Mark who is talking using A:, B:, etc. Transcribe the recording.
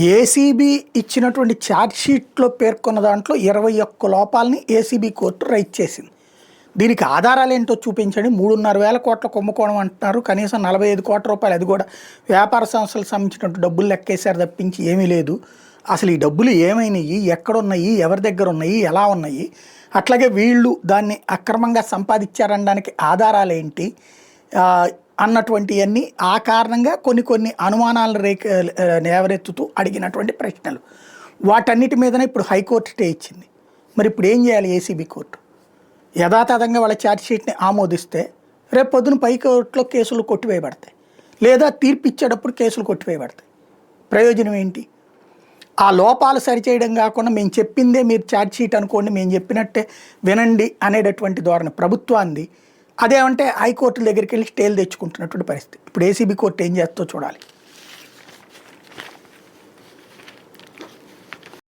A: ACB ఇచ్చినటువంటి ఛార్జ్షీట్లో పేర్కొన్న దాంట్లో 21 లోపాలని ఏసీబీ కోర్టు రైట్ చేసింది. దీనికి ఆధారాలు ఏంటో చూపించండి. 3,500 కోట్ల కుంభకోణం అంటున్నారు. కనీసం 45 కోట్ల రూపాయలు, అది కూడా వ్యాపార సంస్థలకు సంబంధించినట్టు డబ్బులు లెక్కేశారు తప్పించి ఏమీ లేదు. అసలు ఈ డబ్బులు ఏమైనాయి, ఎక్కడున్నాయి, ఎవరి దగ్గర ఉన్నాయి, ఎలా ఉన్నాయి, అట్లాగే వీళ్ళు దాన్ని అక్రమంగా సంపాదించారనడానికి ఆధారాలు ఏంటి అన్నటువంటివన్నీ ఆ కారణంగా కొన్ని అనుమానాలను నేవరెత్తుతూ అడిగినటువంటి ప్రశ్నలు. వాటన్నిటి మీదనే ఇప్పుడు హైకోర్టు స్టే ఇచ్చింది. మరి ఇప్పుడు ఏం చేయాలి ఏసీబీ కోర్టు? యథాతథంగా వాళ్ళ ఛార్జ్షీట్ని ఆమోదిస్తే రేపు పొద్దున పై కోర్టులో కేసులు కొట్టివేయబడతాయి, లేదా తీర్పు ఇచ్చేటప్పుడు కేసులు కొట్టివేయబడతాయి. ప్రయోజనం ఏంటి? ఆ లోపాలు సరిచేయడం కాకుండా మేము చెప్పిందే మీరు ఛార్జ్షీట్ అనుకోండి, మేము చెప్పినట్టే వినండి అనేటటువంటి ధోరణి ప్రభుత్వాన్ని. అదేమంటే హైకోర్టుల దగ్గరికి వెళ్ళి స్టేలు తెచ్చుకుంటున్నటువంటి పరిస్థితి. ఇప్పుడు ఏసీబీ కోర్టు ఏం చేస్తో చూడాలి.